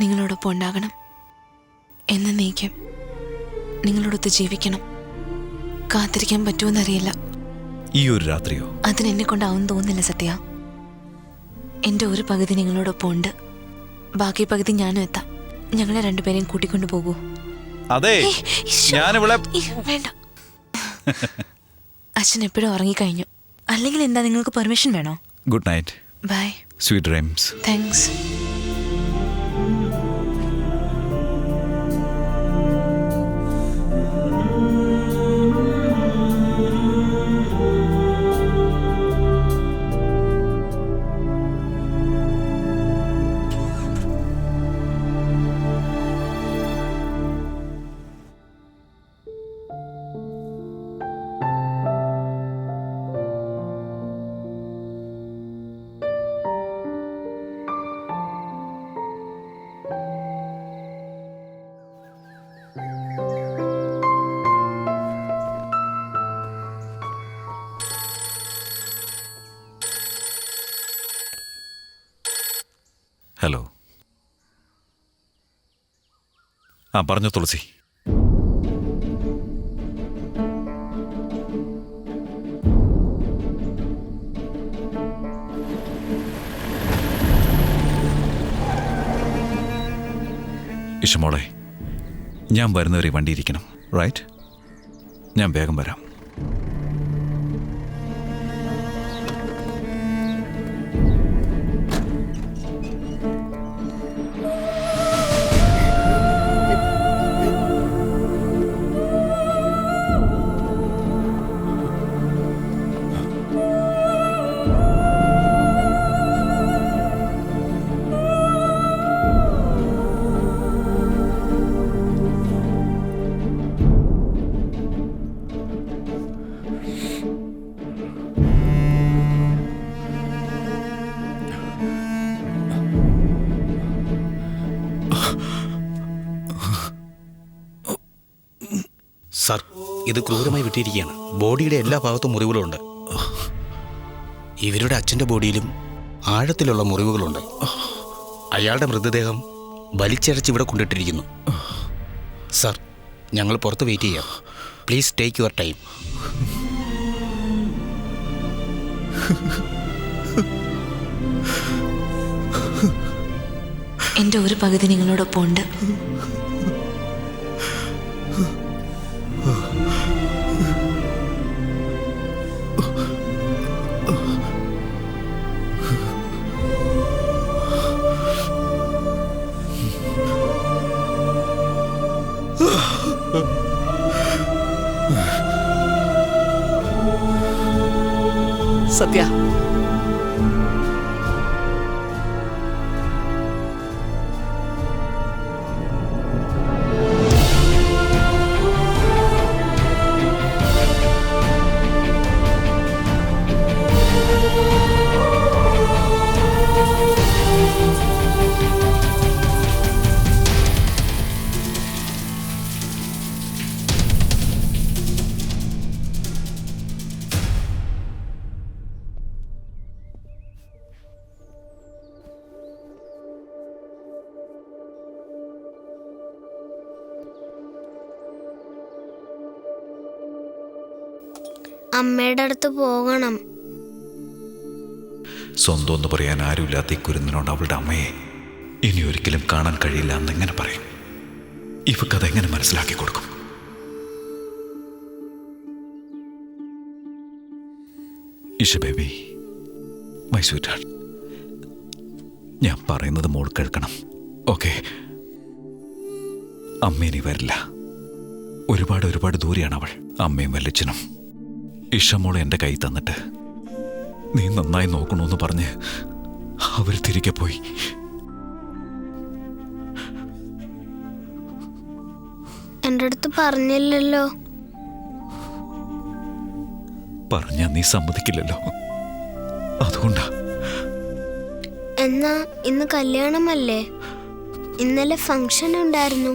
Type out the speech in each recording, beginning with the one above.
നിങ്ങളോടൊപ്പം ഉണ്ടാകണം, എന്നേക്കും നിങ്ങളോടൊത്ത് ജീവിക്കണം. കാത്തിരിക്കാൻ പറ്റുമെന്നറിയില്ല. ഈ ഒരു രാത്രിയോ? അതിനെന്നെ കൊണ്ടാവും തോന്നില്ല സത്യ. എൻ്റെ ഒരു പകുതി നിങ്ങളോടൊപ്പം ഉണ്ട്, ബാക്കി പകുതി ഞാനും എത്താം. ഞങ്ങളെ രണ്ടുപേരെയും കൂട്ടിക്കൊണ്ടു പോകൂ. അതെ, വേണ്ട. അച്ഛൻ എപ്പോഴും ഉറങ്ങിക്കഴിഞ്ഞു. അല്ലെങ്കിൽ എന്താ, നിങ്ങൾക്ക് പെർമിഷൻ വേണോ? Good night. Bye. Sweet dreams. Thanks. Hello. പറഞ്ഞോ തുളസി. ഇഷമോളെ, ഞാൻ വരുന്നവരെ വണ്ടി ഇരിക്കണം, റൈറ്റ്? ഞാൻ വേഗം വരാം. സാർ, ഇത് ക്രൂരമായി വിട്ടിരിക്കുകയാണ്. ബോഡിയുടെ എല്ലാ ഭാഗത്തും മുറിവുകളുണ്ട്. ഇവരുടെ അച്ഛൻ്റെ ബോഡിയിലും ആഴത്തിലുള്ള മുറിവുകളുണ്ട്. അയാളുടെ മൃതദേഹം വലിച്ചഴച്ച് ഇവിടെ കൊണ്ടിട്ടിരിക്കുന്നു. സാർ, ഞങ്ങൾ പുറത്ത് വെയിറ്റ് ചെയ്യാം. Please take your time. എൻ്റെ ഒരു പകുതി നിങ്ങളോടൊപ്പം ഉണ്ട്. സത്യ, അമ്മയുടെ അടുത്ത് പോകണം. സ്വന്തം എന്ന് പറയാൻ ആരുമില്ലാത്ത ഈ കുരുന്നിനോട് അവളുടെ അമ്മയെ ഇനി ഒരിക്കലും കാണാൻ കഴിയില്ല എന്നെങ്ങനെ പറയും? ഇവക്കതെങ്ങനെ മനസ്സിലാക്കി കൊടുക്കും? Isha baby, my sweet heart, ഞാൻ പറയുന്നത് മോൾ കേൾക്കണം, ഓക്കെ? അമ്മേനി വരില്ല. ഒരുപാട് ദൂരെയാണ് അവൾ. അമ്മയും വല്യച്ഛനും. ഇഷമോളെ എൻ്റെ കൈ തന്നിട്ട് നീ നന്നായി നോക്കണമെന്ന് പറഞ്ഞ് അവർ തിരികെ പോയി. എൻ്റെ അടുത്ത് പറഞ്ഞില്ലല്ലോ. പറഞ്ഞാ നീ സമ്മതിക്കില്ലല്ലോ, അതുകൊണ്ടാ. എന്നാ ഇന്ന് കല്യാണമല്ലേ? ഇന്നലെ ഫംഗ്ഷൻ ഉണ്ടായിരുന്നു,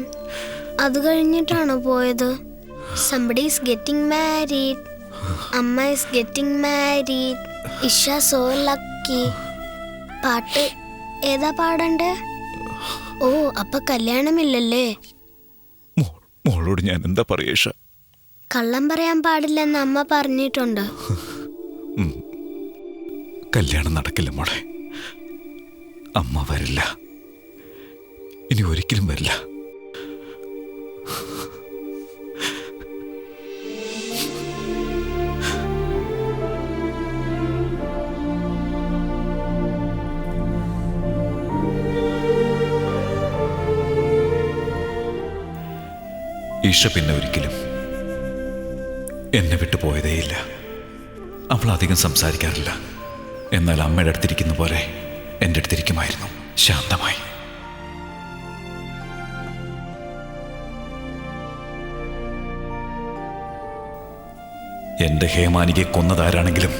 അത് കഴിഞ്ഞിട്ടാണോ പോയത്? Somebody is getting married. Amma is getting married. Isha so lucky. പാട്ട് ഏതാ പാടണ്ടേ? ഓ അപ്പൊ കല്യാണമില്ലല്ലേ? മോളോട് ഞാൻ എന്താ പറയാ ഇഷ? കള്ളം പറയാൻ പാടില്ലെന്ന് അമ്മ പറഞ്ഞിട്ടുണ്ട്. കല്യാണം നടക്കില്ല മോളെ. അമ്മ വരില്ല, ഇനി ഒരിക്കലും വരില്ല. ഈശ പിന്നെ ഒരിക്കലും എന്നെ വിട്ടു പോയതേയില്ല. അവൾ അധികം സംസാരിക്കാറില്ല. എന്നാൽ അമ്മയുടെ അടുത്തിരിക്കുന്ന പോലെ എൻ്റെ അടുത്തിരിക്കുമായിരുന്നു, ശാന്തമായി. എൻ്റെ ഹേമാനികയെ കൊന്നതാരാണെങ്കിലും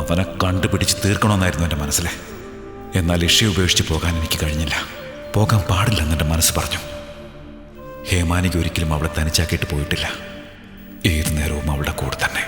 അവനെ കണ്ടുപിടിച്ച് തീർക്കണമെന്നായിരുന്നു എൻ്റെ മനസ്സിലെ. എന്നാൽ ഇഷയെ ഉപേക്ഷിച്ച് പോകാൻ എനിക്ക് കഴിഞ്ഞില്ല. പോകാൻ പാടില്ലെന്ന് എൻ്റെ മനസ്സ് പറഞ്ഞു. ഹേമാനിക ഒരിക്കലും അവളെ തനിച്ചാക്കിയിട്ട് പോയിട്ടില്ല. ഏതു നേരവും അവളുടെ കൂടെ തന്നെ.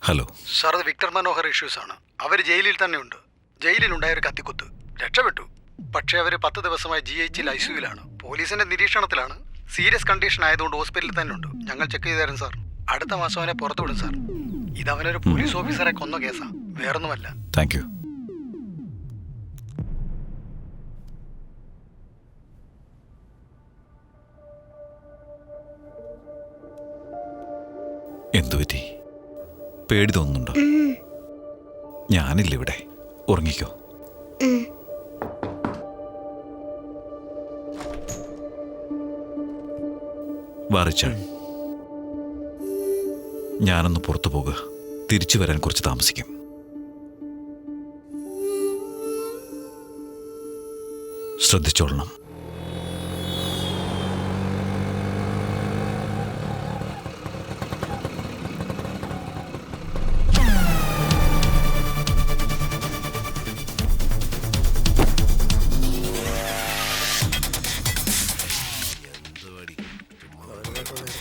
ഹലോ സാർ, അത് വിക്ടർ മനോഹർ ഇഷ്യൂസ് ആണ്. അവർ ജയിലിൽ തന്നെ ഉണ്ട്. ജയിലിലുണ്ടായ ഒരു കത്തിക്കുത്ത് രക്ഷപ്പെട്ടു. പക്ഷേ അവർ 10 ദിവസമായി GH ICUവിലാണ്. പോലീസിന്റെ നിരീക്ഷണത്തിലാണ്. സീരിയസ് കണ്ടീഷൻ ആയതുകൊണ്ട് ഹോസ്പിറ്റലിൽ തന്നെ ഉണ്ട്. ഞങ്ങൾ ചെക്ക് ചെയ്തായിരുന്നു സാർ. അടുത്ത മാസം അവനെ പുറത്തുവിടും സാർ. ഇത് അവനൊരു പോലീസ് ഓഫീസറെ കൊന്ന കേസാ, വേറൊന്നുമല്ല. Thank you. എന്തുപറ്റി? പേടി തോന്നുന്നുണ്ടോ? ഞാനില്ല ഇവിടെ, ഉറങ്ങിക്കോ. വാറിച്ചാൻ, ഞാനൊന്ന് പുറത്തു പോകുക. തിരിച്ചു വരാൻ കുറച്ച് താമസിക്കും. ശ്രദ്ധിച്ചോളണം.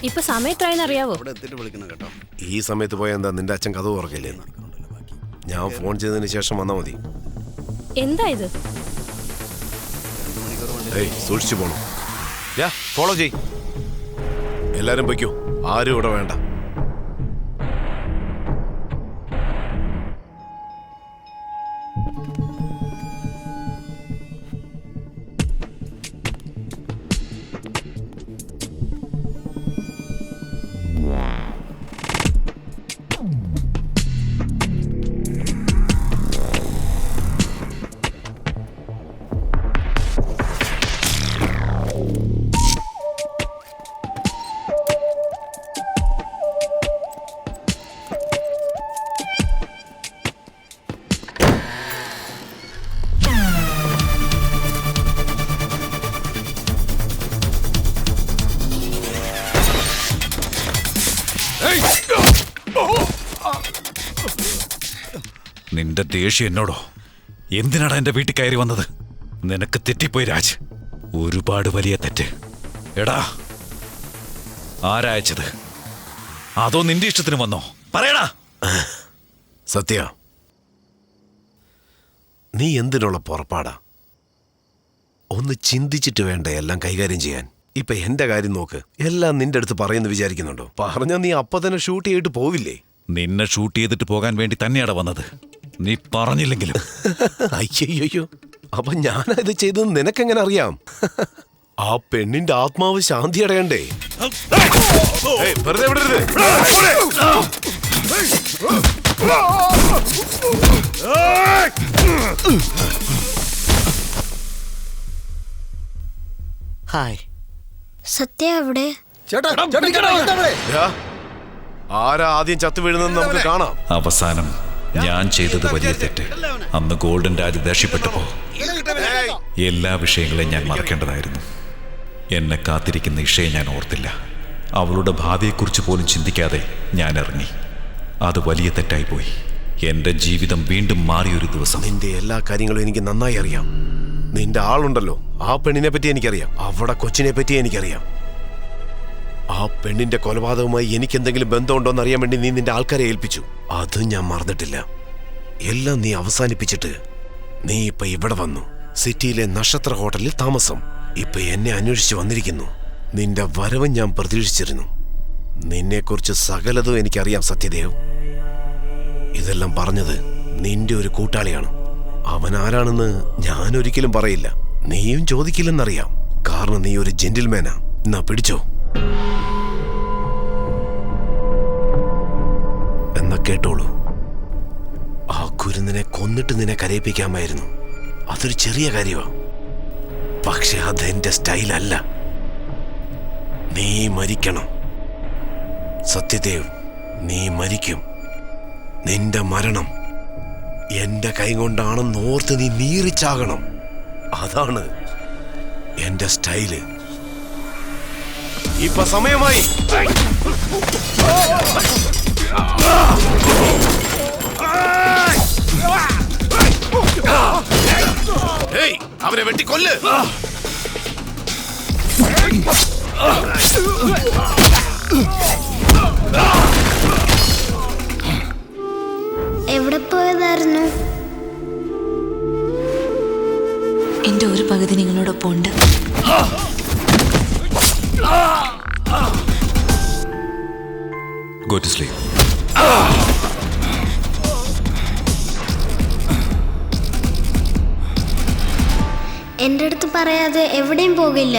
ഇപ്പൊ സമയത്തായെന്ന് അറിയാവോ? ഈ സമയത്ത് പോയാൽ എന്താ, നിന്റെ അച്ഛൻ കഥ തുറക്കില്ലേ? ഞാൻ ഫോൺ ചെയ്തതിന് ശേഷം വന്നാ മതി. എന്താ ഇത്? സൂക്ഷിച്ചു പോണം. ഫോളോ ചെയ്. എല്ലാരും പൊയ്ക്കോ, ആരും ഇവിടെ വേണ്ട. നിന്റെ ദേഷ്യം എന്നോടോ? എന്തിനാടാ എന്റെ വീട്ടിൽ കയറി വന്നത്? നിനക്ക് തെറ്റിപ്പോയി രാജ്, ഒരുപാട് വലിയ തെറ്റ്. എടാ, ആരയച്ചത്? അതോ നിന്റെ ഇഷ്ടത്തിന് വന്നോ? പറയടാ. സത്യ, നീ എന്തിനുള്ള പുറപ്പാടാ? ഒന്ന് ചിന്തിച്ചിട്ട് വേണ്ട എല്ലാം കൈകാര്യം ചെയ്യാൻ. ഇപ്പൊ എന്റെ കാര്യം നോക്ക്. എല്ലാം നിന്റെ അടുത്ത് പറയുന്നു വിചാരിക്കുന്നുണ്ടോ? പറഞ്ഞാ നീ അപ്പൊ തന്നെ ഷൂട്ട് ചെയ്തിട്ട് പോവില്ലേ? നിന്നെ ഷൂട്ട് ചെയ്തിട്ട് പോകാൻ വേണ്ടി തന്നെയാടാ വന്നത്, നീ പറഞ്ഞില്ലെങ്കിലും. അയ്യോ, അപ്പൊ ഞാനത് ചെയ്തത് നിനക്കെങ്ങനെ അറിയാം? ആ പെണ്ണിന്റെ ആത്മാവ് ശാന്തി അടയണ്ടേ? വെറുതെ വിടരുത്. ഹായ്. സത്യ എവിടെ? ആരാ ആദ്യം ചത്തു വീഴുന്നെന്ന് നമുക്ക് കാണാം. അവസാനം ഞാൻ ചെയ്തത് വലിയ തെറ്റ്. അന്ന് ഗോൾഡൻ രാജ് ദേഷ്യപ്പെട്ടപ്പോ എല്ലാ വിഷയങ്ങളെയും ഞാൻ മറക്കേണ്ടതായിരുന്നു. എന്നെ കാത്തിരിക്കുന്ന ഇഷയെ ഞാൻ ഓർത്തില്ല. അവളുടെ ഭാവിയെക്കുറിച്ച് പോലും ചിന്തിക്കാതെ ഞാൻ ഇറങ്ങി. അത് വലിയ തെറ്റായിപ്പോയി. എൻ്റെ ജീവിതം വീണ്ടും മാറിയൊരു ദിവസം. നിന്റെ എല്ലാ കാര്യങ്ങളും എനിക്ക് നന്നായി അറിയാം. നിന്റെ ആളുണ്ടല്ലോ, ആ പെണ്ണിനെ പറ്റി എനിക്കറിയാം. അവിടെ കൊച്ചിനെ പറ്റി എനിക്കറിയാം. ആ പെണ്ണിന്റെ കൊലപാതകവുമായി എനിക്ക് എന്തെങ്കിലും ബന്ധമുണ്ടോന്ന് അറിയാൻ വേണ്ടി നീ നിന്റെ ആൾക്കാരെ ഏൽപ്പിച്ചു. അത് ഞാൻ മറന്നിട്ടില്ല. എല്ലാം നീ അവസാനിപ്പിച്ചിട്ട് നീ ഇപ്പൊ ഇവിടെ വന്നു. സിറ്റിയിലെ നക്ഷത്ര ഹോട്ടലിൽ താമസം. ഇപ്പൊ എന്നെ അന്വേഷിച്ച് വന്നിരിക്കുന്നു. നിന്റെ വരവ് ഞാൻ പ്രതീക്ഷിച്ചിരുന്നു. നിന്നെക്കുറിച്ച് സകലതും എനിക്കറിയാം സത്യദേവ്. ഇതെല്ലാം പറഞ്ഞത് നിന്റെ ഒരു കൂട്ടാളിയാണ്. അവൻ ആരാണെന്ന് ഞാൻ ഒരിക്കലും പറയില്ല. നീയും ചോദിക്കില്ലെന്നറിയാം. കാരണം നീ ഒരു ജെന്റിൽമാനാ. എന്നാ പിടിച്ചോ. എന്നാ കേട്ടോളൂ. ആ കുരുന്നിനെ കൊന്നിട്ട് നിന്നെ കരയിപ്പിക്കാമായിരുന്നു. അതൊരു ചെറിയ കാര്യമാണ്. പക്ഷെ അതെന്റെ സ്റ്റൈലല്ല. നീ മരിക്കണം സത്യദേവ്. നീ മരിക്കും. നിന്റെ മരണം എന്റെ കൈ കൊണ്ടാണെന്ന് ഓർത്ത് നീ നീറിച്ചാകണം. അതാണ് എന്റെ സ്റ്റൈല്. ഇപ്പൊ സമയമായി. അവരെ വെട്ടിക്കൊല്ല്. എവിടെ പോയതായിരുന്നു? എൻ്റെ ഒരു പകുതി നിങ്ങളോടൊപ്പം ഉണ്ട്. Go to sleep. എൻ്റെ അടുത്ത് പറയാതെ എവിടെയും പോകില്ല.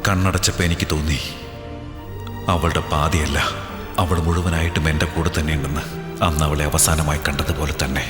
കണ്ണടച്ചപ്പോൾ എനിക്ക് തോന്നി അവളുടെ പാതിയല്ല, അവൾ മുഴുവനായിട്ടും എൻ്റെ കൂടെ തന്നെയുണ്ടെന്ന്. അന്ന് അവളെ അവസാനമായി കണ്ടതുപോലെ തന്നെ.